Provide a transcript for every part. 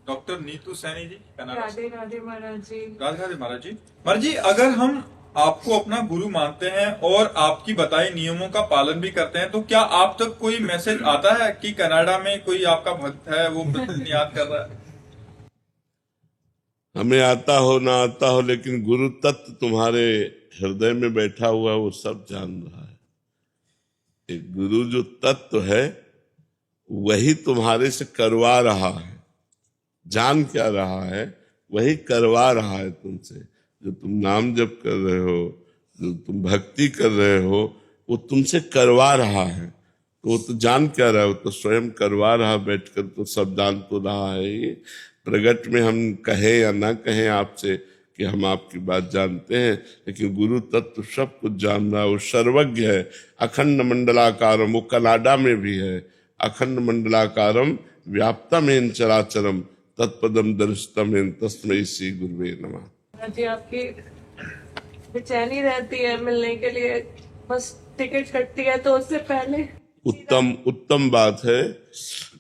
Doctor Neetu Saini ji, Canada से। राधे राधे महाराज जी। राधे राधे महाराज जी। महाराज जी, अगर हम आपको अपना गुरु मानते हैं और आपकी बताई नियमों का पालन भी करते हैं, तो क्या आप तक कोई मैसेज आता है कि कनाडा में कोई आपका भक्त है, वो प्रतिदिन याद कर रहा है? हमें आता हो ना आता हो, लेकिन गुरु तत्व तुम्हारे हृदय में बैठा हुआ है, वो सब जान रहा है। एक गुरु जो तत्व है वही तुम्हारे से करवा रहा है। जान क्या रहा है, वही करवा रहा है तुमसे। जो तुम नाम जप कर रहे हो, जो तुम भक्ति कर रहे हो, वो तुमसे करवा रहा है। तो वो तो जान क्या रहा है, वो तो स्वयं करवा रहा बैठकर, तो सब जान तो रहा है ही। प्रगट में हम कहें या ना कहें आपसे कि हम आपकी बात जानते हैं, लेकिन गुरु तत्व सब कुछ जान रहा है, वो सर्वज्ञ है। अखंड मंडलाकारम, वो कनाडा में भी है। अखंड मंडलाकारम व्याप्तमेन चराचरम तत्पदम दर्शितमेन तस्मै श्री गुरुवे नमः। महाराज जी, आपकी बेचैनी रहती है मिलने के लिए, बस टिकट कटती है तो उससे पहले। उत्तम बात है।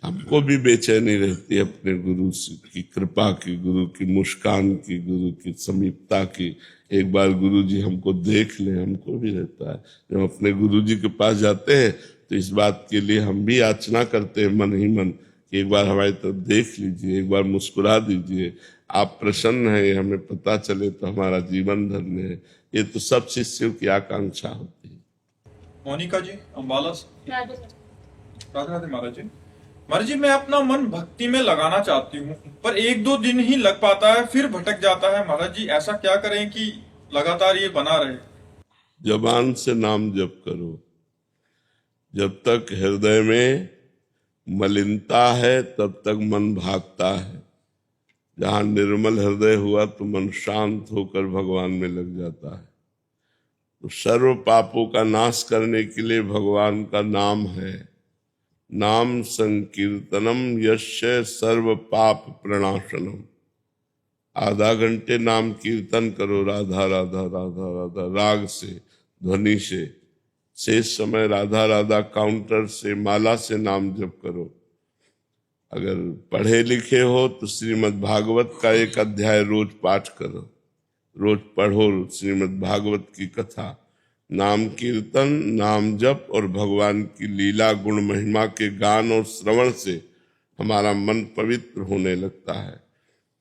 हमको भी बेचैनी रहती है अपने गुरु की कृपा की, गुरु की मुस्कान की, गुरु की समीपता की। एक बार गुरु जी हमको देख ले, हमको भी रहता है। जब अपने गुरु जी के पास जाते हैं तो इस बात के लिए हम भी याचना करते हैं मन ही मन कि एक बार हमारी तरफ देख लीजिए, एक बार मुस्कुरा दीजिए, आप प्रसन्न हैं, हमें पता चले तो हमारा जीवन धन्य है। ये तो सब शिष्यों की आकांक्षा होती है। मोनिका जी, अम्बाला से। राधे राधे महाराज जी। महाराज जी, मैं अपना मन भक्ति में लगाना चाहती हूँ, पर एक दो दिन ही लग पाता है, फिर भटक जाता है। महाराज जी, ऐसा क्या करें कि लगातार ये बना रहे? जबान से नाम जप करो। जब तक हृदय में मलिनता है तब तक मन भागता है। जहां निर्मल हृदय हुआ तो मन शांत होकर भगवान में लग जाता है। तो सर्व पापों का नाश करने के लिए भगवान का नाम है। नाम संकीर्तनम यस्य सर्व पाप प्रणाशनम। आधा घंटे नाम कीर्तन करो, राधा राधा राधा राधा राग से, ध्वनि से। शेष समय राधा राधा काउंटर से, माला से नाम जप करो। अगर पढ़े लिखे हो तो श्रीमद् भागवत का एक अध्याय रोज पाठ करो, रोज पढ़ो श्रीमद् भागवत की कथा। नाम कीर्तन, नाम जप और भगवान की लीला गुण महिमा के गान और श्रवण से हमारा मन पवित्र होने लगता है।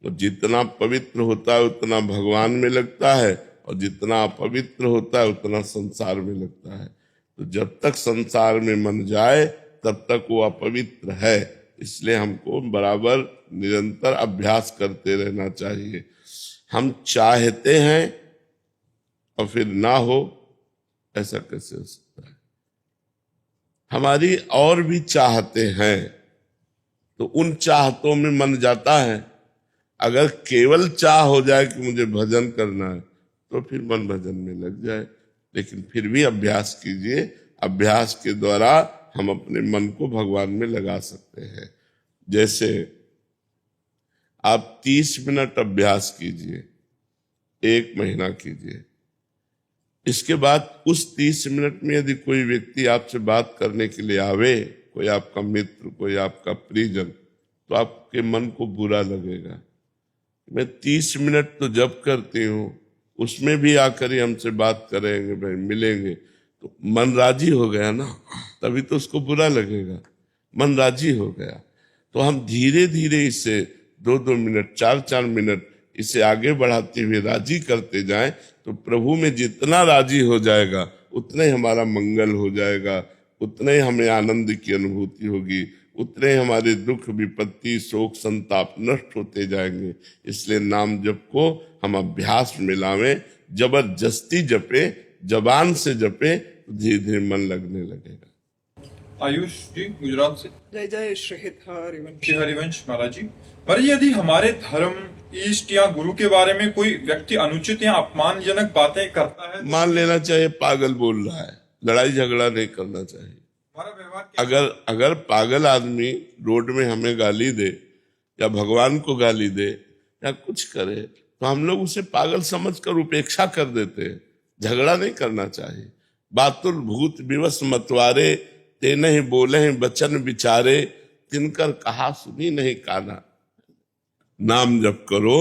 और जितना पवित्र होता है उतना भगवान में लगता है, और जितना अपवित्र होता है उतना संसार में लगता है। तो जब तक संसार में मन जाए तब तक वो अपवित्र है। इसलिए हमको बराबर निरंतर अभ्यास करते रहना चाहिए। हम चाहते हैं और फिर ना हो, ऐसा कैसे हो सकता है? हमारी और भी चाहते हैं, तो उन चाहतों में मन जाता है। अगर केवल चाह हो जाए कि मुझे भजन करना है तो फिर मन भजन में लग जाए। लेकिन फिर भी अभ्यास कीजिए। अभ्यास के द्वारा हम अपने मन को भगवान में लगा सकते हैं। जैसे आप 30 मिनट अभ्यास कीजिए, 1 महीना कीजिए। इसके बाद उस 30 मिनट में यदि कोई व्यक्ति आपसे बात करने के लिए आवे, कोई आपका मित्र, कोई आपका परिजन, तो आपके मन को बुरा लगेगा। मैं 30 मिनट तो जप करती हूँ, उसमें भी आकर ही हमसे बात करेंगे, भाई मिलेंगे, तो मन राजी हो गया ना, तभी तो उसको बुरा लगेगा। मन राजी हो गया तो हम धीरे धीरे इसे 2-2 मिनट, 4-4 मिनट इसे आगे बढ़ाते हुए राजी करते जाएं, तो प्रभु में जितना राजी हो जाएगा उतना ही हमारा मंगल हो जाएगा, उतने ही हमें आनंद की अनुभूति होगी, उतने हमारे दुख विपत्ति शोक संताप नष्ट होते जाएंगे। इसलिए नाम जप को हम अभ्यास में लावें। जबरदस्ती जपे, जबान से जपे, तो धीरे धीरे मन लगने लगेगा। आयुष जी, गुजरात से। जय जय श्री हरिवंश। श्री हरिवंश महाराज जी। महाराज जी, यदि हमारे धर्म, इष्ट या गुरु के बारे में कोई व्यक्ति अनुचित या अपमानजनक बातें करता है, मान लेना चाहिए पागल बोल रहा है। लड़ाई झगड़ा नहीं करना चाहिए। हमारा व्यवहार क्या? अगर पागल आदमी रोड में हमें गाली दे या भगवान को गाली दे या कुछ करे, तो हम लोग उसे पागल समझकर उपेक्षा कर देते हैं। झगड़ा नहीं करना चाहिए। बातुल भूत विवश मतवारे, ते नहीं बोले हैं बचन विचारे, तिनकर कहा सुनी नहीं काना। नाम जप करो,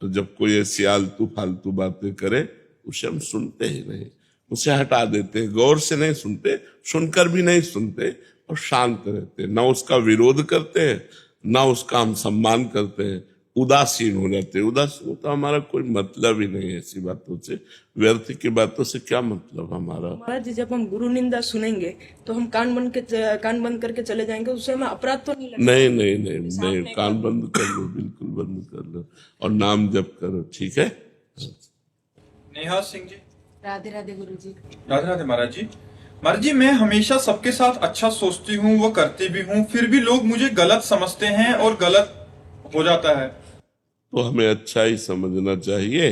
तो जब कोई ऐसी आलतू फालतू बातें करे उसे हम सुनते ही नहीं, उसे हटा देते हैं, गौर से नहीं सुनते, सुनकर भी नहीं सुनते और शांत रहते, ना उसका विरोध करते हैं ना उसका हम सम्मान करते हैं, उदासीन हो जाते हैं। उदासीन तो हमारा कोई मतलब ही नहीं है, ऐसी बातों से, व्यर्थ की बातों से क्या मतलब हमारा। महाराज जी, जब हम गुरु निंदा सुनेंगे तो हम कान बंद करके चले जाएंगे, उससे हमें अपराध तो नहीं लगेगा? नहीं नहीं नहीं नहीं, कान बंद कर लो, बिल्कुल बंद कर लो और नाम जप करो, ठीक है। नेहा सिंह जी। राधे राधे गुरु जी। राधे राधे महाराज जी। महाराज जी, मैं हमेशा सबके साथ अच्छा सोचती हूँ, वो करती भी हूँ, फिर भी लोग मुझे गलत समझते हैं और गलत हो जाता है। तो हमें अच्छा ही समझना चाहिए,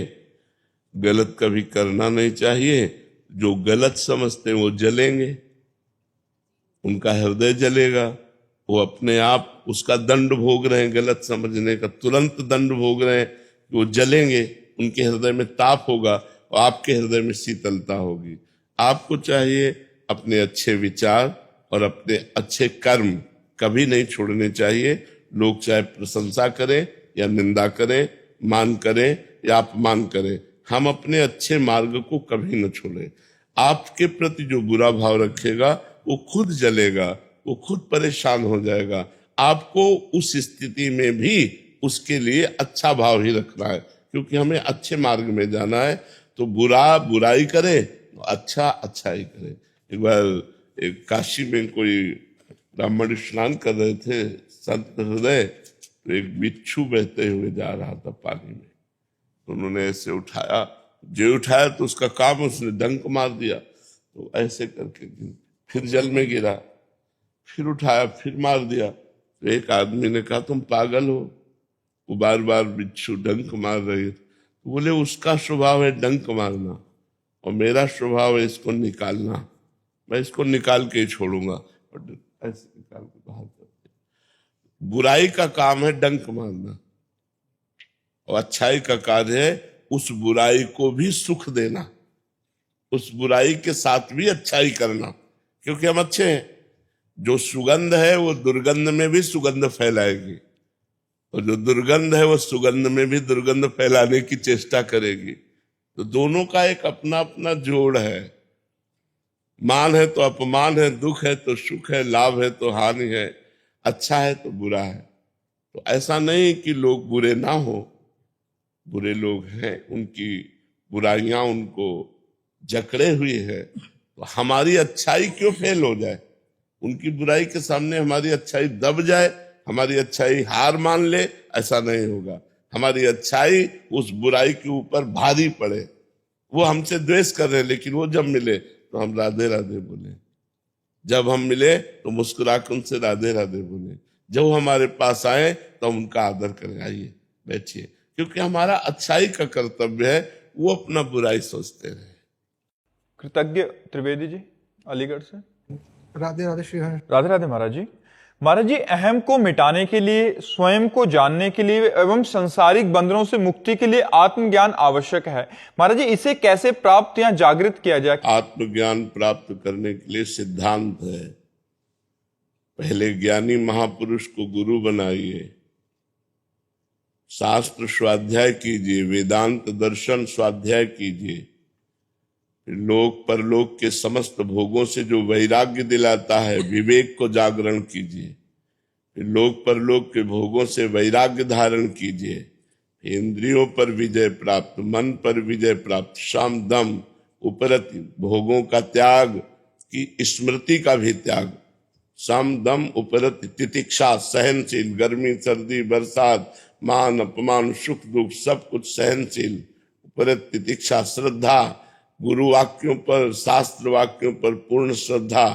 गलत कभी करना नहीं चाहिए। जो गलत समझते हैं वो जलेंगे, उनका हृदय जलेगा, वो अपने आप उसका दंड भोग रहे हैं, गलत समझने का तुरंत दंड भोग रहे हैं, वो जलेंगे, उनके हृदय में ताप होगा और आपके हृदय में शीतलता होगी। आपको चाहिए अपने अच्छे विचार और अपने अच्छे कर्म कभी नहीं छोड़ने चाहिए। लोग चाहे प्रशंसा करें या निंदा करें, मान करें या अपमान करें, हम अपने अच्छे मार्ग को कभी न छोड़ें। आपके प्रति जो बुरा भाव रखेगा वो खुद जलेगा, वो खुद परेशान हो जाएगा। आपको उस स्थिति में भी उसके लिए अच्छा भाव ही रखना है, क्योंकि हमें अच्छे मार्ग में जाना है। तो बुरा बुराई करे, अच्छा अच्छाई करे। एक बार एक काशी में कोई ब्राह्मण स्नान कर रहे थे, संत हृदय, तो एक बिच्छू बहते हुए जा रहा था पानी में, तो उन्होंने ऐसे उठाया, जो उठाया तो उसका काम, उसने डंक मार दिया, तो ऐसे करके फिर जल में गिरा, फिर उठाया, फिर मार दिया। तो एक आदमी ने कहा, तुम पागल हो, वो बार बार बिच्छू डंक मार रही है। तो बोले, उसका स्वभाव है डंक मारना और मेरा स्वभाव है इसको निकालना, मैं इसको निकाल के ही छोड़ूंगा। और ऐसे निकाल के बाहर कर दिया। बुराई का काम है डंक मारना और अच्छाई का कार्य है उस बुराई को भी सुख देना, उस बुराई के साथ भी अच्छाई करना, क्योंकि हम अच्छे हैं। जो सुगंध है वो दुर्गंध में भी सुगंध फैलाएगी, और जो दुर्गंध है वो सुगंध में भी दुर्गंध फैलाने की चेष्टा करेगी। तो दोनों का एक अपना अपना जोड़ है। मान है तो अपमान है, दुख है तो सुख है, लाभ है तो हानि है, अच्छा है तो बुरा है। तो ऐसा नहीं कि लोग बुरे ना हो, बुरे लोग हैं, उनकी बुराइयां उनको जकड़े हुए है, तो हमारी अच्छाई क्यों फेल हो जाए? उनकी बुराई के सामने हमारी अच्छाई दब जाए, हमारी अच्छाई हार मान ले, ऐसा नहीं होगा। हमारी अच्छाई उस बुराई के ऊपर भारी पड़े। वो हमसे द्वेष कर रहे हैं, लेकिन वो जब मिले तो हम राधे राधे बोले, जब हम मिले तो मुस्कुराकर उनसे राधे राधे बोले, जब वो हमारे पास आए तो हम उनका आदर करें, आइए बैठिए, क्योंकि हमारा अच्छाई का कर्तव्य है, वो अपना बुराई सोचते रहे। कृतज्ञ त्रिवेदी जी अलीगढ़ से। राधे राधे श्री हरि। राधे राधे महाराज जी। महाराज जी, अहम को मिटाने के लिए, स्वयं को जानने के लिए एवं सांसारिक बंधनों से मुक्ति के लिए आत्मज्ञान आवश्यक है। महाराज जी, इसे कैसे प्राप्त या जागृत किया जाए? आत्मज्ञान प्राप्त करने के लिए सिद्धांत है, पहले ज्ञानी महापुरुष को गुरु बनाइए, शास्त्र स्वाध्याय कीजिए, वेदांत दर्शन स्वाध्याय कीजिए, लोक परलोक के समस्त भोगों से जो वैराग्य दिलाता है विवेक को जागरण कीजिए, लोक परलोक के भोगों से वैराग्य धारण कीजिए, इंद्रियों पर विजय प्राप्त, मन पर विजय प्राप्त, शाम दम उपरति, भोगों का त्याग की स्मृति का भी त्याग, शाम दम उपरति, तितिक्षा सहनशील, गर्मी सर्दी बरसात, मान अपमान सुख दुख सब कुछ सहनशील, उपरत तितिक्षा, श्रद्धा, गुरु वाक्यों पर, शास्त्र वाक्यों पर पूर्ण श्रद्धा,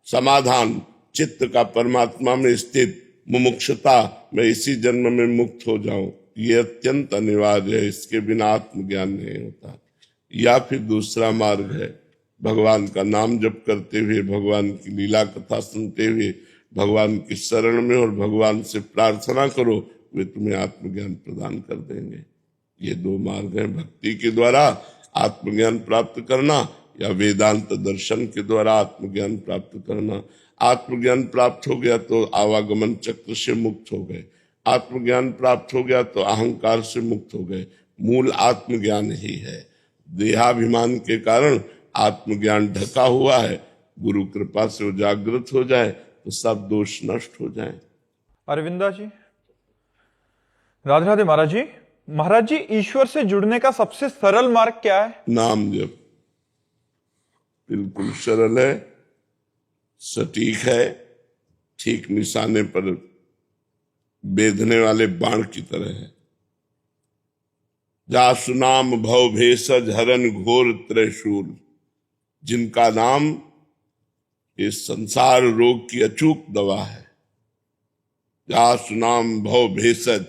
समाधान, चित्त का परमात्मा में स्थित, मुमुक्षुता, मैं इसी जन्म में मुक्त हो जाऊं, ये अत्यंत अनिवार्य है, इसके बिना आत्मज्ञान नहीं होता। या फिर दूसरा मार्ग है, भगवान का नाम जप करते हुए, भगवान की लीला कथा सुनते हुए, भगवान की शरण में और भगवान से प्रार्थना करो, वे तुम्हें आत्मज्ञान प्रदान कर देंगे। ये दो मार्ग हैं, भक्ति के द्वारा आत्मज्ञान प्राप्त करना या वेदांत दर्शन के द्वारा आत्मज्ञान प्राप्त करना। आत्मज्ञान प्राप्त हो गया तो आवागमन चक्र से मुक्त हो गए। आत्मज्ञान प्राप्त हो गया तो अहंकार से मुक्त हो गए। मूल आत्मज्ञान ही है। देहाभिमान के कारण आत्मज्ञान ढका हुआ है। गुरु कृपा से वो जागृत हो जाए तो सब दोष नष्ट हो जाए। अरविंदा जी, राधे राधे महाराज जी। महाराज जी, ईश्वर से जुड़ने का सबसे सरल मार्ग क्या है? नाम जप बिल्कुल सरल है, सटीक है, ठीक निशाने पर बेधने वाले बाण की तरह है। जासु नाम भव भेषज हरन घोर त्रिशूल, जिनका नाम इस संसार रोग की अचूक दवा है। जासु नाम भव भेषज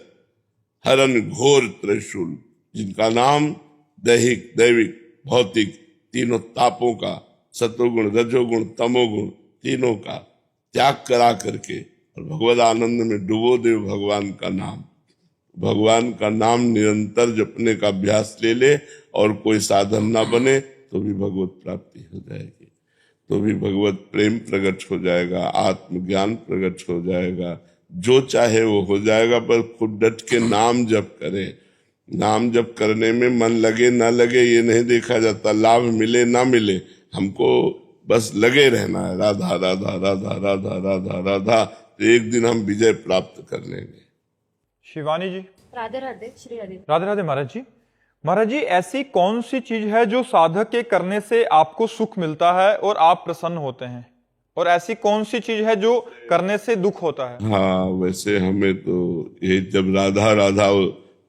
हरन घोर त्रिशूल, जिनका नाम दैहिक दैविक भौतिक तीनों तापों का, सतोगुण रजोगुण तमोगुण तीनों का त्याग करा करके और भगवद आनंद में डुबो दे भगवान का नाम। भगवान का नाम निरंतर जपने का अभ्यास ले ले और कोई साधन ना बने तो भी भगवत प्राप्ति हो जाएगी, तो भी भगवत प्रेम प्रकट हो जाएगा, आत्मज्ञान प्रकट हो जाएगा, जो चाहे वो हो जाएगा। पर खुद डट के नाम जप करे। नाम जप करने में मन लगे ना लगे ये नहीं देखा जाता, लाभ मिले ना मिले, हमको बस लगे रहना है राधा राधा राधा राधा राधा राधा, तो एक दिन हम विजय प्राप्त कर लेंगे। शिवानी जी, राधे राधे श्री हरि। राधे राधे महाराज जी। महाराज जी, ऐसी कौन सी चीज है जो साधक के करने से आपको सुख मिलता है और आप प्रसन्न होते हैं, और ऐसी कौन सी चीज है जो करने से दुख होता है? हाँ, वैसे हमें तो ये जब राधा राधा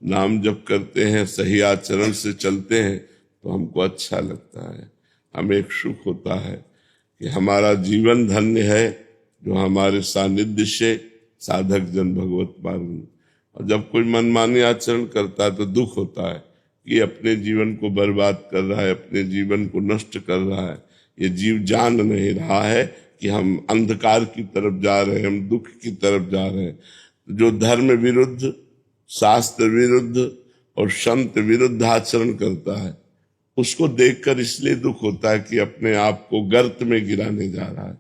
नाम जप करते हैं, सही आचरण से चलते हैं तो हमको अच्छा लगता है, हमें एक सुख होता है कि हमारा जीवन धन्य है जो हमारे सानिध्य से साधक जन भगवत मार्ग। और जब कोई मनमानी आचरण करता है तो दुख होता है कि अपने जीवन को बर्बाद कर रहा है, अपने जीवन को नष्ट कर रहा है। ये जीव जान नहीं रहा है कि हम अंधकार की तरफ जा रहे हैं, हम दुख की तरफ जा रहे हैं। जो धर्म विरुद्ध, शास्त्र विरुद्ध और संत विरुद्ध आचरण करता है उसको देखकर इसलिए दुख होता है कि अपने आप को गर्त में गिराने जा रहा है।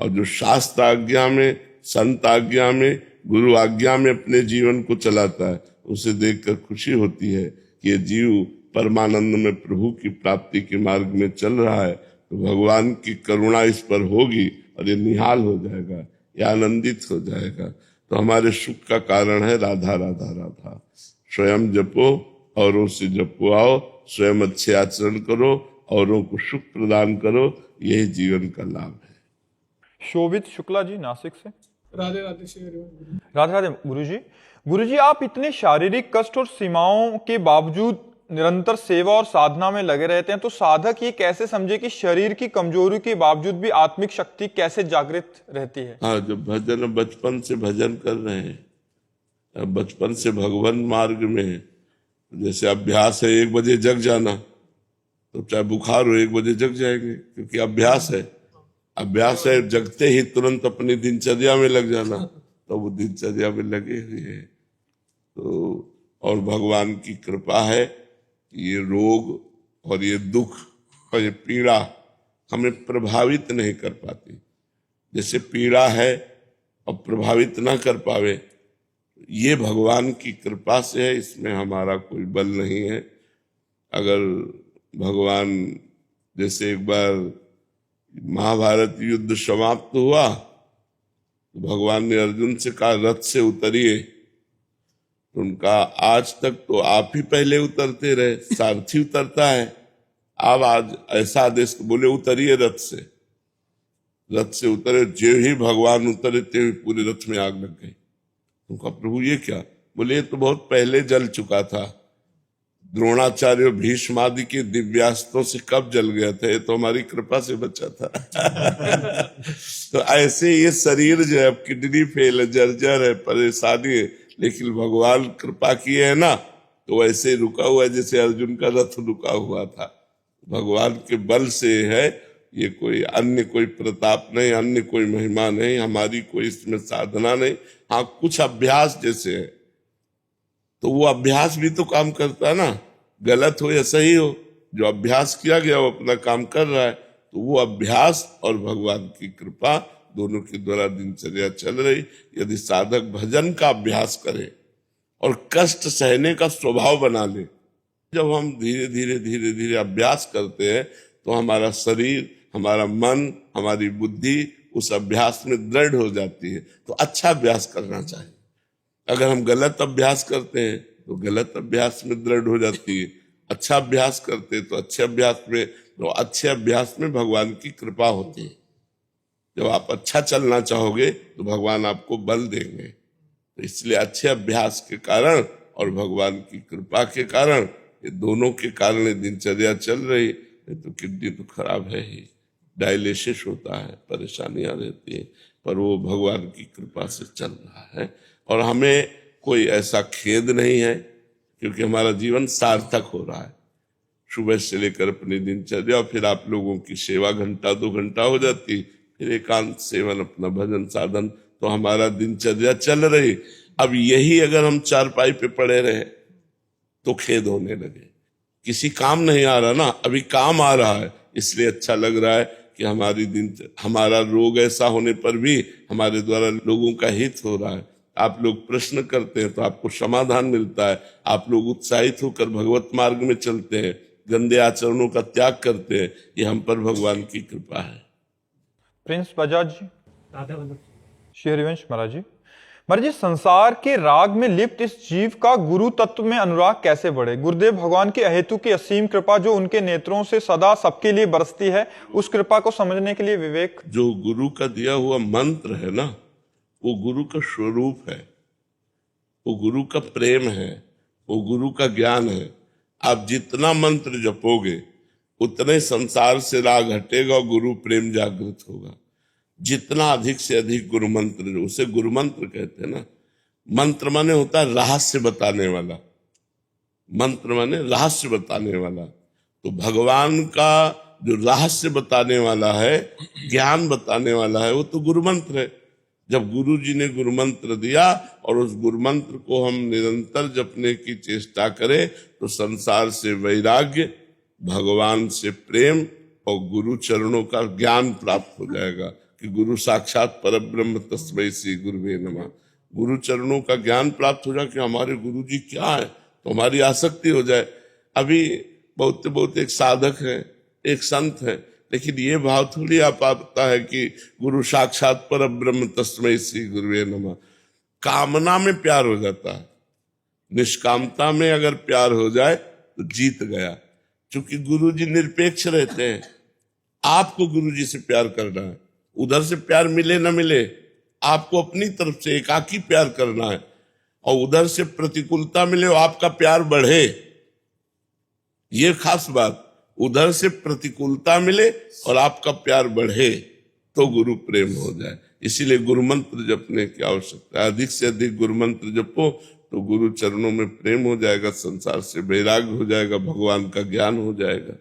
और जो शास्त्र आज्ञा में, संत आज्ञा में, गुरु आज्ञा में अपने जीवन को चलाता है उसे देखकर खुशी होती है कि ये जीव परमानंद में प्रभु की प्राप्ति के मार्ग में चल रहा है, तो भगवान की करुणा इस पर होगी और ये निहाल हो जाएगा, ये आनंदित हो जाएगा। तो हमारे सुख का कारण है राधा राधा राधा। स्वयं जपो, औरों से जपो आओ, स्वयं अच्छे आचरण करो, औरों को सुख प्रदान करो, यही जीवन का लाभ है। शोभित शुक्ला जी, नासिक से। राधे राधे श्री हरि। राधे राधे गुरु जी, आप इतने शारीरिक कष्ट और सीमाओं के बावजूद निरंतर सेवा और साधना में लगे रहते हैं, तो साधक ये कैसे समझे कि शरीर की कमजोरी के बावजूद भी आत्मिक शक्ति कैसे जागृत रहती है? हाँ, जब भजन बचपन से भजन कर रहे हैं, बचपन से भगवान मार्ग में है, जैसे अभ्यास है 1 बजे जग जाना, तो चाहे बुखार हो 1 बजे जग जाएंगे, क्योंकि अभ्यास है। अभ्यास है जगते ही तुरंत अपनी दिनचर्या में लग जाना, तो वो दिनचर्या में लगे हुए हैं। तो और भगवान की कृपा है, ये रोग और ये दुख और ये पीड़ा हमें प्रभावित नहीं कर पाती। जैसे पीड़ा है और प्रभावित ना कर पावे, ये भगवान की कृपा से है, इसमें हमारा कोई बल नहीं है। अगर भगवान, जैसे एक बार महाभारत युद्ध समाप्त हुआ तो भगवान ने अर्जुन से कहा रथ से उतरिए, तो उनका आज तक तो आप ही पहले उतरते रहे, सारथी उतरता है, आप आज ऐसा आदेश बोले उतरिए रथ से। रथ से उतरे, जो ही भगवान उतरे ते पूरे रथ में आग लग गई। उनका प्रभु ये क्या? बोले ये तो बहुत पहले जल चुका था, द्रोणाचार्य भीष्म आदि के दिव्यास्त्रों से कब जल गया था, ये तो हमारी कृपा से बचा था। तो ऐसे ये शरीर जो है, किडनी फेल है, जर्जर है, परेशानी है, लेकिन भगवान कृपा किए है ना, तो वैसे रुका हुआ है जैसे अर्जुन का रथ रुका हुआ था। भगवान के बल से है, ये कोई अन्य कोई प्रताप नहीं, अन्य कोई महिमा नहीं, हमारी कोई इसमें साधना नहीं। हाँ, कुछ अभ्यास जैसे है, तो वो अभ्यास भी तो काम करता है ना, गलत हो या सही हो, जो अभ्यास किया गया वो अपना काम कर रहा है। तो वो अभ्यास और भगवान की कृपा दोनों के द्वारा दिनचर्या चल रही। यदि साधक भजन का अभ्यास करे और कष्ट सहने का स्वभाव बना ले, जब हम धीरे धीरे धीरे धीरे अभ्यास करते हैं तो हमारा शरीर, हमारा मन, हमारी बुद्धि उस अभ्यास में दृढ़ हो जाती है। तो अच्छा अभ्यास करना चाहिए। अगर हम गलत अभ्यास करते हैं तो गलत अभ्यास में दृढ़ हो जाती है, अच्छा अभ्यास करते हैं तो अच्छे अभ्यास में, तो अच्छे अभ्यास में भगवान की कृपा होती है। जब आप अच्छा चलना चाहोगे तो भगवान आपको बल देंगे। तो इसलिए अच्छे अभ्यास के कारण और भगवान की कृपा के कारण, ये दोनों के कारण ये दिनचर्या चल रही। नहीं तो किडनी तो खराब है ही, डायलिसिस होता है, परेशानियां रहती है, पर वो भगवान की कृपा से चल रहा है। और हमें कोई ऐसा खेद नहीं है, क्योंकि हमारा जीवन सार्थक हो रहा है। सुबह से लेकर अपनी दिनचर्या, और फिर आप लोगों की सेवा घंटा 2 घंटा हो जाती, फिर एकांत सेवन, अपना भजन साधन, तो हमारा दिनचर्या चल रही। अब यही अगर हम चारपाई पे पड़े रहे तो खेद होने लगे। किसी काम नहीं आ रहा ना, अभी काम आ रहा है, इसलिए अच्छा लग रहा है कि हमारा रोग ऐसा होने पर भी हमारे द्वारा लोगों का हित हो रहा है। आप लोग प्रश्न करते हैं तो आपको समाधान मिलता है। आप लोग उत्साहित होकर भगवत मार्ग में चलते हैं, गंदे आचरणों का त्याग करते हैं। ये हम पर भगवान की कृपा है। प्रिंस बजाज जी, श्री हरिवंश महाराज जी। महाराज जी, संसार के राग में लिप्त इस जीव का गुरु तत्व में अनुराग कैसे बढ़े? गुरुदेव भगवान की अहेतु की असीम कृपा जो उनके नेत्रों से सदा सबके लिए बरसती है, उस कृपा को समझने के लिए विवेक। जो गुरु का दिया हुआ मंत्र है ना, वो गुरु का स्वरूप है, वो गुरु का प्रेम है, वो गुरु का ज्ञान है। आप जितना मंत्र जपोगे उतने संसार से राग हटेगा और गुरु प्रेम जागृत होगा। जितना अधिक से अधिक गुरु मंत्र, उसे गुरु मंत्र कहते हैं ना। मंत्र माने होता है रहस्य बताने वाला, मंत्र माने रहस्य बताने वाला। तो भगवान का जो रहस्य बताने वाला है, ज्ञान बताने वाला है, वो तो गुरु मंत्र है। जब गुरु जी ने गुरु मंत्र दिया और उस गुरु मंत्र को हम निरंतर जपने की चेष्टा करें तो संसार से वैराग्य, भगवान से प्रेम और गुरु चरणों का ज्ञान प्राप्त हो जाएगा कि गुरु साक्षात परब्रह्म तस्मै श्री गुरुवे नमः। गुरु चरणों का ज्ञान प्राप्त हो जाए कि हमारे गुरु जी क्या है, तो हमारी आसक्ति हो जाए। अभी बहुत एक साधक है, एक संत है, लेकिन ये भाव थोड़ी आ पाता है कि गुरु साक्षात परब्रह्म तस्मै श्री गुरुवे नमः। कामना में प्यार हो जाता है, निष्कामता में अगर प्यार हो जाए तो जीत गया। क्योंकि गुरु जी निरपेक्ष रहते हैं। आपको गुरु जी से प्यार करना है, उधर से प्यार मिले न मिले, आपको अपनी तरफ से एकाकी प्यार करना है। और उधर से प्रतिकूलता मिले और आपका प्यार बढ़े, ये खास बात। उधर से प्रतिकूलता मिले और आपका प्यार बढ़े तो गुरु प्रेम हो जाए। इसीलिए गुरु मंत्र जपने की आवश्यकता है। अधिक से अधिक गुरु मंत्र जपो तो गुरु चरणों में प्रेम हो जाएगा, संसार से वैराग्य हो जाएगा, भगवान का ज्ञान हो जाएगा।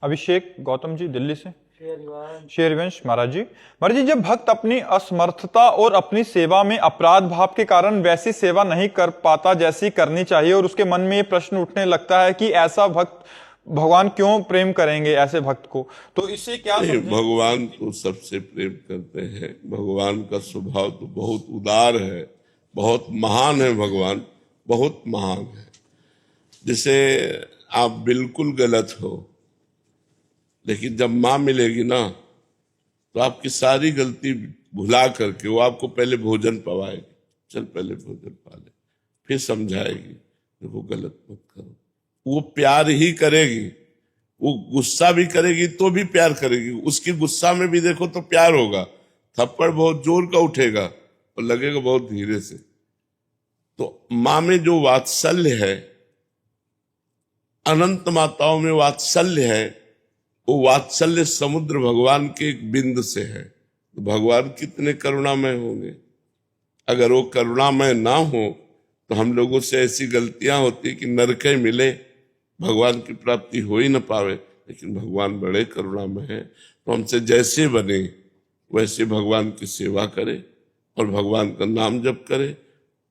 अभिषेक गौतम जी, दिल्ली से। श्री हरिवंश महाराज जी। महाराज जी, जब भक्त अपनी असमर्थता और अपनी सेवा में अपराध भाव के कारण वैसी सेवा नहीं कर पाता जैसी करनी चाहिए, और उसके मन में ये प्रश्न उठने लगता है कि ऐसा भक्त भगवान क्यों प्रेम करेंगे ऐसे भक्त को, तो इससे क्या? भगवान तो सबसे प्रेम करते हैं। भगवान का स्वभाव तो बहुत उदार है, बहुत महान है। भगवान बहुत महान है। जैसे आप बिल्कुल गलत हो, लेकिन जब माँ मिलेगी ना तो आपकी सारी गलती भुला करके वो आपको पहले भोजन पवाएगी। चल पहले भोजन पा ले, फिर समझाएगी देखो गलत मत करो। वो प्यार ही करेगी, वो गुस्सा भी करेगी तो भी प्यार करेगी। उसकी गुस्सा में भी देखो तो प्यार होगा। थप्पड़ बहुत जोर का उठेगा और लगेगा बहुत धीरे से। तो माँ में जो वात्सल्य है, अनंत माताओं में वात्सल्य है, वो वात्सल्य समुद्र भगवान के एक बिंद से है। तो भगवान कितने करुणामय होंगे। अगर वो करुणामय ना हो तो हम लोगों से ऐसी गलतियां होती कि नरक मिले, भगवान की प्राप्ति हो ही न पावे। लेकिन भगवान बड़े करुणामय हैं, तो हमसे जैसे बने वैसे भगवान की सेवा करे और भगवान का नाम जप करे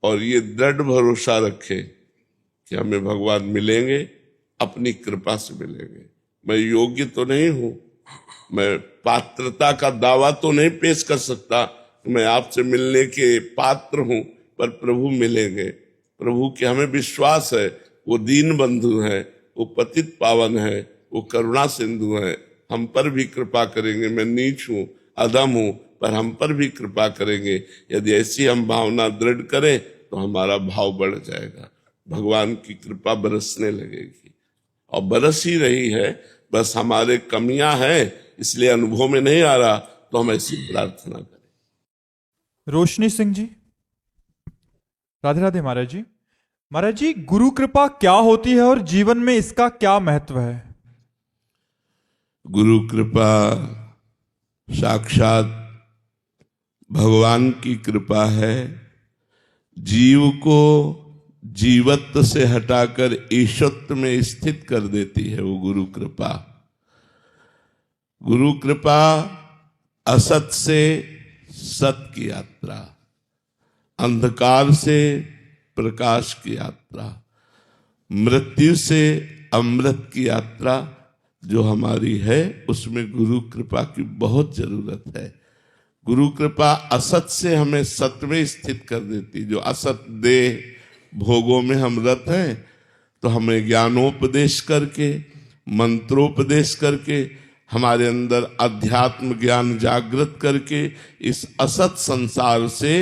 और ये दृढ़ भरोसा रखे कि हमें भगवान मिलेंगे, अपनी कृपा से मिलेंगे। मैं योग्य तो नहीं हूं, मैं पात्रता का दावा तो नहीं पेश कर सकता कि मैं आपसे मिलने के पात्र हूं, पर प्रभु मिलेंगे। प्रभु के हमें विश्वास है, वो दीन बंधु है, वो पतित पावन है, वो करुणा सिंधु है, हम पर भी कृपा करेंगे। मैं नीच हूं, अधम हूं, पर हम पर भी कृपा करेंगे। यदि ऐसी हम भावना दृढ़ करें तो हमारा भाव बढ़ जाएगा, भगवान की कृपा बरसने लगेगी और बरस ही रही है। बस हमारे कमियां हैं, इसलिए अनुभव में नहीं आ रहा, तो हम ऐसी प्रार्थना करें। रोशनी सिंह जी। राधे राधे महाराज जी। महाराज जी, गुरु कृपा क्या होती है और जीवन में इसका क्या महत्व है? गुरु कृपा साक्षात भगवान की कृपा है। जीव को जीवत्व से हटाकर ईशत्व में स्थित कर देती है वो गुरु कृपा। गुरु कृपा असत से सत की यात्रा, अंधकार से प्रकाश की यात्रा, मृत्यु से अमृत की यात्रा जो हमारी है, उसमें गुरु कृपा की बहुत जरूरत है। गुरु कृपा असत से हमें सत में स्थित कर देती। जो असत देह भोगों में हम रत हैं, तो हमें ज्ञानोपदेश करके, मंत्रोपदेश करके, हमारे अंदर अध्यात्म ज्ञान जागृत करके इस असत संसार से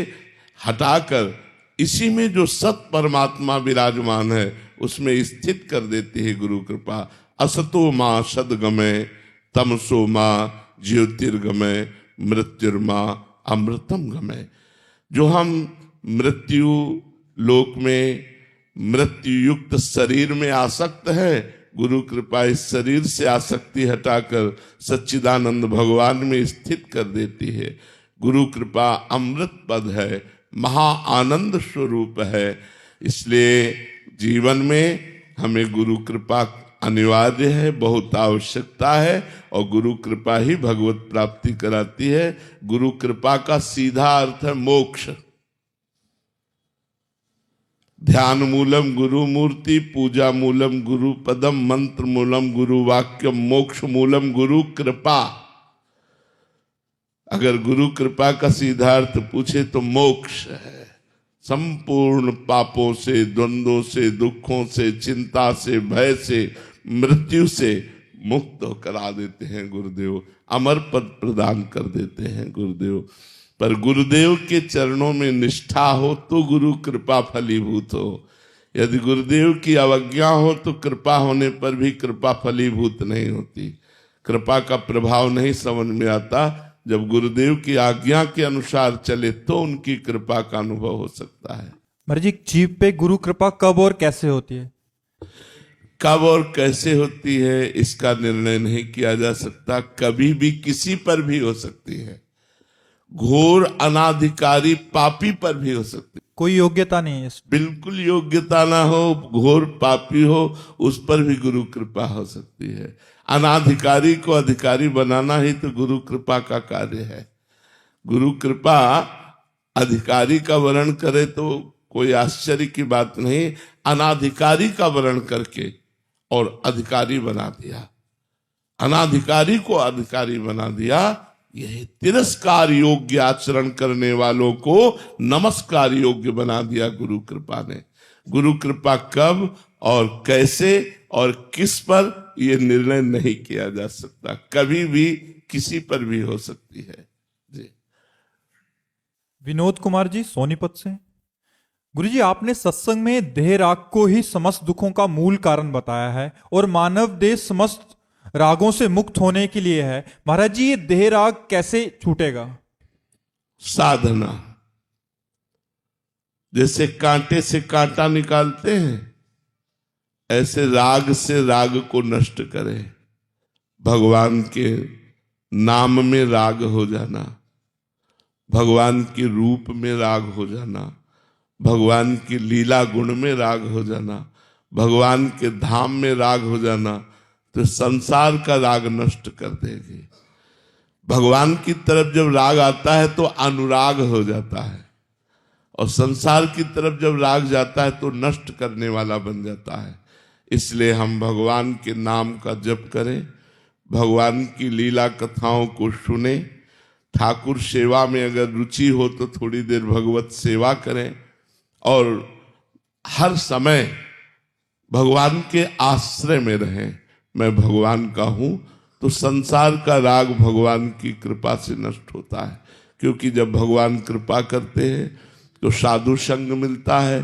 हटाकर इसी में जो सत परमात्मा विराजमान है उसमें स्थित कर देती है गुरु कृपा। असतो मां सद्गमय तमसो मां ज्योतिर्गमय मृत्युर्मा अमृतम गमय। जो हम मृत्यु लोक में मृत्यु युक्त शरीर में आसक्त है, गुरु कृपा इस शरीर से आसक्ति हटाकर सच्चिदानंद भगवान में स्थित कर देती है। गुरु कृपा अमृत पद है, महा आनंद स्वरूप है। इसलिए जीवन में हमें गुरु कृपा अनिवार्य है, बहुत आवश्यकता है, और गुरु कृपा ही भगवत प्राप्ति कराती है। गुरु कृपा का सीधा अर्थ है मोक्ष। ध्यान मूलम गुरु मूर्ति, पूजा मूलम गुरु पदम, मंत्र मूलम गुरु वाक्यम, मोक्ष मूलम गुरु कृपा। अगर गुरु कृपा का सीधा अर्थ पूछे तो मोक्ष है। संपूर्ण पापों से, द्वंद्वों से, दुखों से, चिंता से, भय से, मृत्यु से मुक्त करा देते हैं गुरुदेव। अमर पद प्रदान कर देते हैं गुरुदेव। पर गुरुदेव के चरणों में निष्ठा हो तो गुरु कृपा फलीभूत हो। यदि गुरुदेव की अवज्ञा हो तो कृपा होने पर भी कृपा फलीभूत नहीं होती। कृपा का प्रभाव नहीं समझ में आता। जब गुरुदेव की आज्ञा के अनुसार चले तो उनकी कृपा का अनुभव हो सकता है। महाराज जी, जीव पे गुरु कृपा कब और कैसे होती है? कब और कैसे होती है इसका निर्णय नहीं किया जा सकता। कभी भी किसी पर भी हो सकती है। घोर अनाधिकारी पापी पर भी हो सकती है। कोई योग्यता नहीं है इसमें। बिल्कुल योग्यता ना हो, घोर पापी हो, उस पर भी गुरु कृपा हो सकती है। अनाधिकारी को अधिकारी बनाना ही तो गुरु कृपा का कार्य है। गुरु कृपा अधिकारी का वर्ण करे तो कोई आश्चर्य की बात नहीं। अनाधिकारी का वर्ण करके और अधिकारी बना दिया, अनाधिकारी को अधिकारी बना दिया। यही तिरस्कार योग्य आचरण करने वालों को नमस्कार योग्य बना दिया गुरु कृपा ने। गुरु कृपा कब और कैसे और किस पर यह निर्णय नहीं किया जा सकता। कभी भी किसी पर भी हो सकती है जी। विनोद कुमार जी सोनीपत से। गुरुजी, आपने सत्संग में देह राग को ही समस्त दुखों का मूल कारण बताया है और मानव देह समस्त रागों से मुक्त होने के लिए है। महाराज जी, ये देह राग कैसे छूटेगा? साधना। जैसे कांटे से कांटा निकालते हैं, ऐसे राग से राग को नष्ट करें। भगवान के नाम में राग हो जाना, भगवान के रूप में राग हो जाना, भगवान की लीला गुण में राग हो जाना, भगवान के धाम में राग हो जाना, तो संसार का राग नष्ट कर देगी। भगवान की तरफ जब राग आता है तो अनुराग हो जाता है, और संसार की तरफ जब राग जाता है तो नष्ट करने वाला बन जाता है। इसलिए हम भगवान के नाम का जप करें, भगवान की लीला कथाओं को सुने, ठाकुर सेवा में अगर रुचि हो तो थोड़ी देर भगवत सेवा करें और हर समय भगवान के आश्रय में रहें। मैं भगवान का हूं, तो संसार का राग भगवान की कृपा से नष्ट होता है, क्योंकि जब भगवान कृपा करते हैं तो साधु संग मिलता है।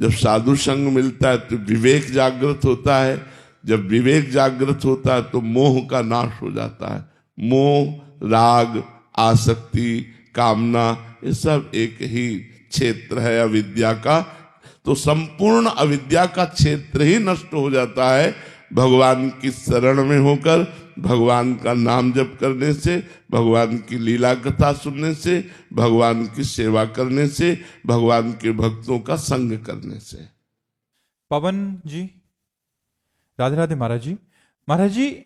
जब साधु संग मिलता है तो विवेक जागृत होता है। जब विवेक जागृत होता है तो मोह का नाश हो जाता है। मोह, राग, आसक्ति, कामना, ये सब एक ही क्षेत्र है अविद्या का। तो संपूर्ण अविद्या का क्षेत्र ही नष्ट हो जाता है भगवान की शरण में होकर, भगवान का नाम जप करने से, भगवान की लीला कथा सुनने से, भगवान की सेवा करने से, भगवान के भक्तों का संग करने से। पवन जी, राधे राधे महाराज जी। महाराज जी,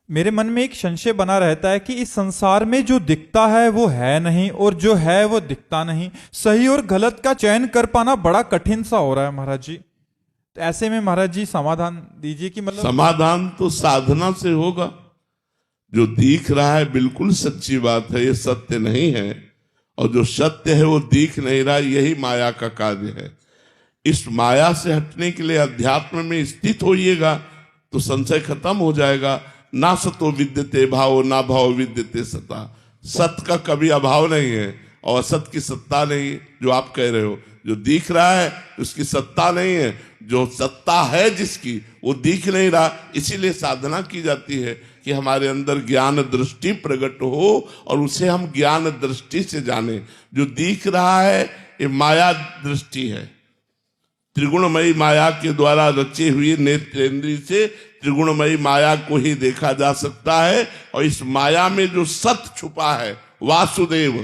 मेरे मन में एक संशय बना रहता है कि इस संसार में जो दिखता है वो है नहीं और जो है वो दिखता नहीं। सही और गलत का चयन कर पाना बड़ा कठिन सा हो रहा है महाराज जी। तो ऐसे में महाराज जी समाधान दीजिए कि मतलब समाधान तो साधना से होगा। जो दिख रहा है बिल्कुल सच्ची बात है, ये सत्य नहीं है, और जो सत्य है वो दिख नहीं रहा, यही माया का कार्य है। इस माया से हटने के लिए अध्यात्म में स्थित होइएगा तो संशय खत्म हो जाएगा। ना सतो विद्यते भाव, ना भाव विद्यते सता। सत का कभी अभाव नहीं है और असत की सत्ता नहीं है। जो आप कह रहे हो, जो दिख रहा है उसकी सत्ता नहीं है, जो सत्ता है जिसकी वो दिख नहीं रहा। इसीलिए साधना की जाती है कि हमारे अंदर ज्ञान दृष्टि प्रकट हो और उसे हम ज्ञान दृष्टि से जाने। जो दिख रहा है ये माया दृष्टि है। त्रिगुणमयी माया के द्वारा रची हुई नेत्रेंद्रिय से त्रिगुणमयी माया को ही देखा जा सकता है। और इस माया में जो सत्य छुपा है, वासुदेव,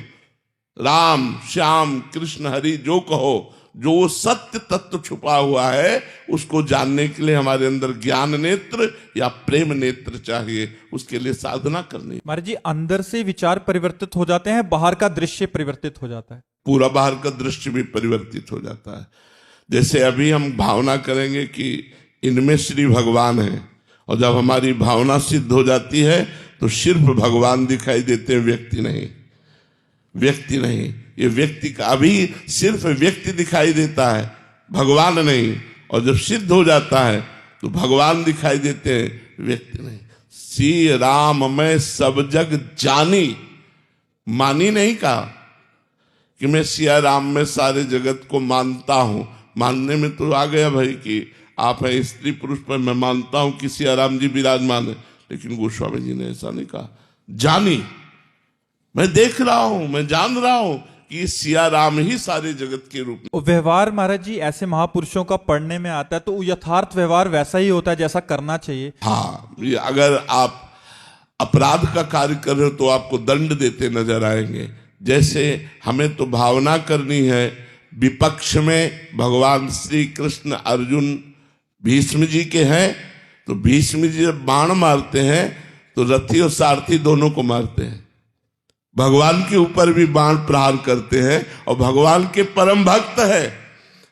राम, श्याम, कृष्ण, हरि, जो कहो, जो सत्य तत्व छुपा हुआ है, उसको जानने के लिए हमारे अंदर ज्ञान नेत्र या प्रेम नेत्र चाहिए। उसके लिए साधना करनी। महाराज जी, अंदर से विचार परिवर्तित हो जाते हैं, बाहर का दृश्य परिवर्तित हो जाता है। पूरा बाहर का दृश्य भी परिवर्तित हो जाता है। जैसे अभी हम भावना करेंगे कि इनमें श्री भगवान है, और जब हमारी भावना सिद्ध हो जाती है तो सिर्फ भगवान दिखाई देते हैं, व्यक्ति नहीं। व्यक्ति नहीं, ये व्यक्ति का अभी सिर्फ व्यक्ति दिखाई देता है, भगवान नहीं। और जब सिद्ध हो जाता है तो भगवान दिखाई देते हैं, व्यक्ति नहीं। श्री राम मैं सब जग जानी, मानी नहीं कहा कि मैं सिया राम में सारे जगत को मानता हूं। मानने में तो आ गया भाई कि आप है स्त्री पुरुष पर मैं मानता हूं कि सिया राम जी विराजमान है, लेकिन गोस्वामी जी ने ऐसा नहीं कहा। जानी, मैं देख रहा हूं, मैं जान रहा हूं कि सिया राम ही सारे जगत के रूप में। व्यवहार महाराज जी ऐसे महापुरुषों का पढ़ने में आता है तो यथार्थ व्यवहार वैसा ही होता है जैसा करना चाहिए। हाँ, अगर आप अपराध का कार्य कर रहे हो तो आपको दंड देते नजर आएंगे। जैसे हमें तो भावना करनी है, विपक्ष में भगवान श्री कृष्ण, अर्जुन, भीष्म जी के हैं, तो भीष्म जी जब बाण मारते हैं तो रथी और सारथी दोनों को मारते हैं। भगवान के ऊपर भी बाण प्रहार करते हैं और भगवान के परम भक्त है,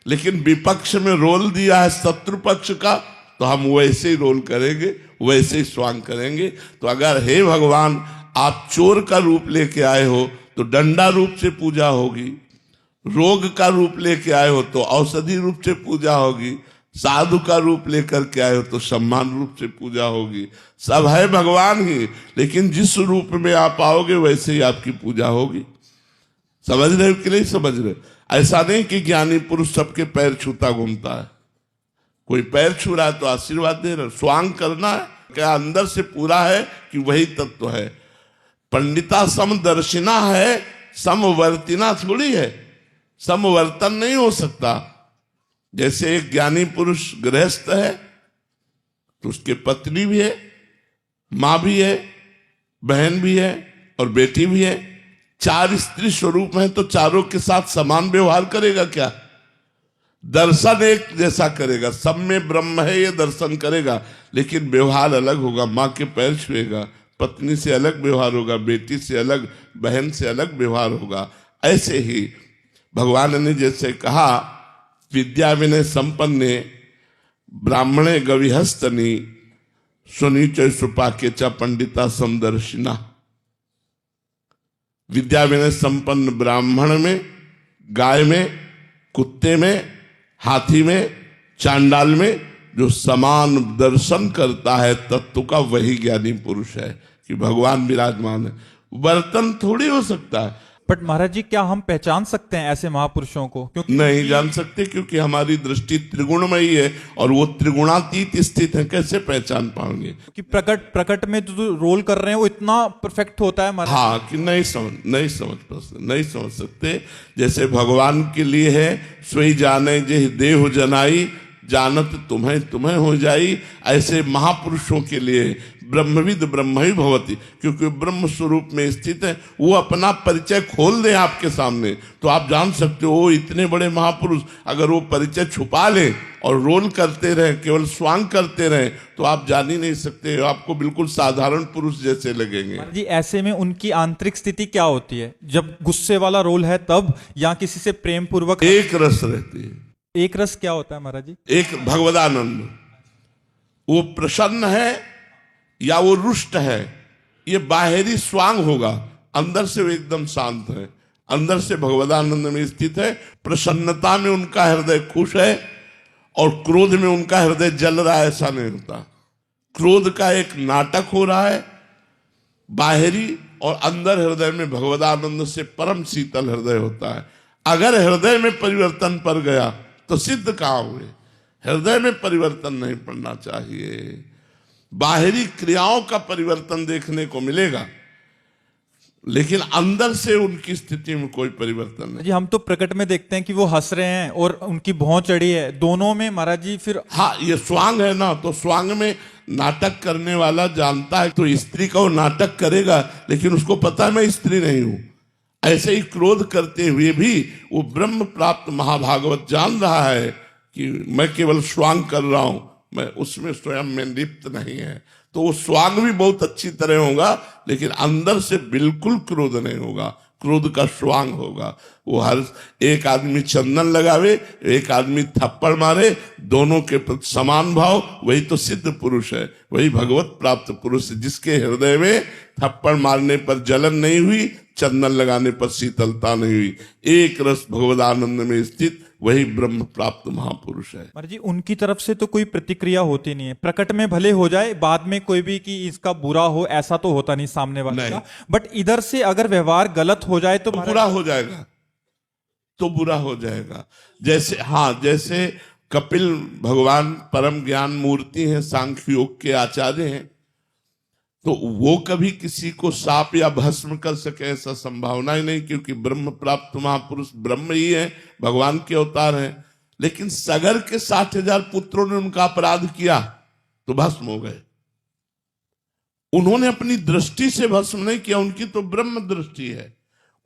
लेकिन विपक्ष में रोल दिया है शत्रु पक्ष का, तो हम वैसे ही रोल करेंगे, वैसे ही स्वांग करेंगे। तो अगर हे भगवान आप चोर का रूप लेके आए हो तो डंडा रूप से पूजा होगी, रोग का रूप लेके आए हो तो औषधि रूप से पूजा होगी, साधु का रूप लेकर के आए हो तो सम्मान रूप से पूजा होगी। सब है भगवान ही, लेकिन जिस रूप में आप आओगे वैसे ही आपकी पूजा होगी। समझ रहे हो कि नहीं समझ रहे? ऐसा नहीं कि ज्ञानी पुरुष सबके पैर छूता घूमता है। कोई पैर छू रहा है तो आशीर्वाद दे रहा है। स्वांग करना है क्या अंदर से पूरा है कि वही तत्व है। पंडिता समदर्शिना है, समवर्तिना थोड़ी है। समवर्तन नहीं हो सकता। जैसे एक ज्ञानी पुरुष गृहस्थ है तो उसके पत्नी भी है, मां भी है, बहन भी है और बेटी भी है। 4 स्त्री स्वरूप हैं तो चारों के साथ समान व्यवहार करेगा क्या? दर्शन एक जैसा करेगा, सब में ब्रह्म है ये दर्शन करेगा, लेकिन व्यवहार अलग होगा। माँ के पैर छुएगा, पत्नी से अलग व्यवहार होगा, बेटी से अलग, बहन से अलग व्यवहार होगा। ऐसे ही भगवान ने जैसे कहा विद्या विनय संपन्ने ब्राह्मणे गविहस्तनी स्वनीच सुपाकेचा पंडिता समदर्शिना। विद्या विनय संपन्न ब्राह्मण में, गाय में, कुत्ते में, हाथी में, चांडाल में जो समान दर्शन करता है तत्व का, वही ज्ञानी पुरुष है कि भगवान विराजमान है। बर्तन थोड़ी हो सकता है। बट महाराज जी, क्या हम पहचान सकते हैं ऐसे महापुरुषों को? क्योंकि नहीं जान सकते, क्योंकि हमारी दृष्टि त्रिगुणमयी है और वो त्रिगुणातीत स्थित है, कैसे पहचान पाएंगे? कि प्रकट में जो रोल कर रहे हैं वो इतना परफेक्ट होता है महाराज। हाँ, कि नहीं समझ सकते। जैसे भगवान के लिए है, सोई जाने जे देह जनाई, जानत तुम्हें हो जाई। ऐसे महापुरुषों के लिए ब्रह्मविद ब्रह्म ही भवति, क्योंकि ब्रह्म स्वरूप में स्थित है। वो अपना परिचय खोल दे आपके सामने तो आप जान सकते हो इतने बड़े महापुरुष। अगर वो परिचय छुपा ले और रोल करते रहे, केवल स्वांग करते रहे, तो आप जान ही नहीं सकते, आपको बिल्कुल साधारण पुरुष जैसे लगेंगे। जी, ऐसे में उनकी आंतरिक स्थिति क्या होती है? जब गुस्से वाला रोल है तब, या किसी से प्रेम पूर्वक? एक रस रहती है। एक रस क्या होता है महाराज जी? एक भगवदानंद। वो प्रसन्न है या वो रुष्ट है, ये बाहरी स्वांग होगा, अंदर से वो एकदम शांत है, अंदर से भगवदानंद में स्थित है। प्रसन्नता में उनका हृदय खुश है और क्रोध में उनका हृदय जल रहा है, ऐसा नहीं होता। क्रोध का एक नाटक हो रहा है बाहरी, और अंदर हृदय में भगवदानंद से परम शीतल हृदय होता है। अगर हृदय में परिवर्तन पड़ गया तो सिद्ध कहाँ हुए? हृदय में परिवर्तन नहीं पड़ना चाहिए, बाहरी क्रियाओं का परिवर्तन देखने को मिलेगा, लेकिन अंदर से उनकी स्थिति में कोई परिवर्तन नहीं। जी, हम तो प्रकट में देखते हैं कि वो हंस रहे हैं और उनकी भौं चढ़ी है, दोनों में महाराज जी। फिर हाँ, ये स्वांग है ना, तो स्वांग में नाटक करने वाला जानता है, तो स्त्री का वो नाटक करेगा, लेकिन उसको पता है मैं स्त्री नहीं हूं। ऐसे ही क्रोध करते हुए भी वो ब्रह्म प्राप्त महाभागवत जान रहा है कि मैं केवल स्वांग कर रहा हूं, मैं उसमें स्वयं में लिप्त नहीं है। तो वो स्वांग भी बहुत अच्छी तरह होगा, लेकिन अंदर से बिल्कुल क्रोध नहीं होगा, क्रोध का स्वांग होगा। वो हर एक आदमी चंदन लगावे, एक आदमी थप्पड़ मारे, दोनों के प्रति समान भाव, वही तो सिद्ध पुरुष है, वही भगवत प्राप्त पुरुष है, जिसके हृदय में थप्पड़ मारने पर जलन नहीं हुई, चंदन लगाने पर शीतलता नहीं हुई, एक रस भगवदानंद में स्थित, वही ब्रह्म प्राप्त महापुरुष है। महाराज जी, उनकी तरफ से तो कोई प्रतिक्रिया होती नहीं है, प्रकट में भले हो जाए, बाद में कोई भी कि इसका बुरा हो, ऐसा तो होता नहीं सामने वाले का। बट इधर से अगर व्यवहार गलत हो जाए तो बुरा हो जाएगा, तो बुरा हो जाएगा। जैसे हाँ, जैसे कपिल भगवान परम ज्ञान मूर्ति हैं, सांख्य योग के आचार्य हैं, तो वो कभी किसी को साप या भस्म कर सके ऐसा संभावना ही नहीं, क्योंकि ब्रह्म प्राप्त महापुरुष ब्रह्म ही है, भगवान के अवतार हैं। लेकिन सगर के 60,000 पुत्रों ने उनका अपराध किया तो भस्म हो गए। उन्होंने अपनी दृष्टि से भस्म नहीं किया, उनकी तो ब्रह्म दृष्टि है,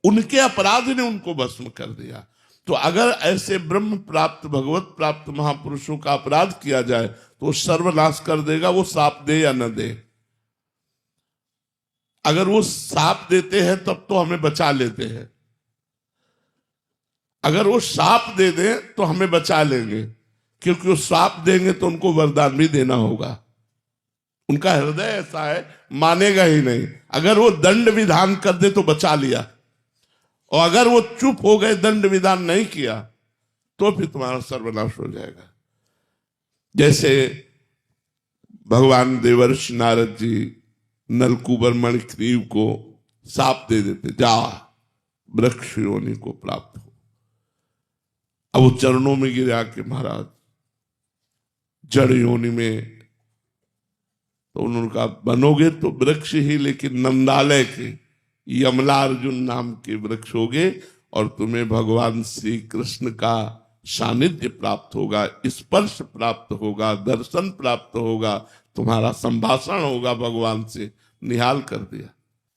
उनके अपराध ने उनको भस्म कर दिया। तो अगर ऐसे ब्रह्म प्राप्त भगवत प्राप्त महापुरुषों का अपराध किया जाए तो सर्वनाश कर देगा, वो साप दे या न दे। अगर वो साप देते हैं तब तो हमें बचा लेते हैं, अगर वो साप दे दें तो हमें बचा लेंगे, क्योंकि वो साप देंगे तो उनको वरदान भी देना होगा। उनका हृदय ऐसा है, मानेगा ही नहीं। अगर वो दंड विधान कर दे तो बचा लिया, और अगर वो चुप हो गए, दंड विधान नहीं किया, तो फिर तुम्हारा सर्वनाश हो जाएगा। जैसे भगवान देवर्षि नारद जी नलकूबर मणिग्रीव को साप दे देते, जा वृक्ष योनि को प्राप्त हो। अब वो चरणों में गिरा के महाराज जड़ योनि में, तो उन्होंने कहा बनोगे तो वृक्ष ही, लेकिन नंदालय के यमलार्जुन नाम के वृक्ष होगे, और तुम्हें भगवान श्री कृष्ण का सानिध्य प्राप्त होगा, स्पर्श प्राप्त होगा, दर्शन प्राप्त होगा, तुम्हारा संभाषण होगा भगवान से। निहाल कर दिया।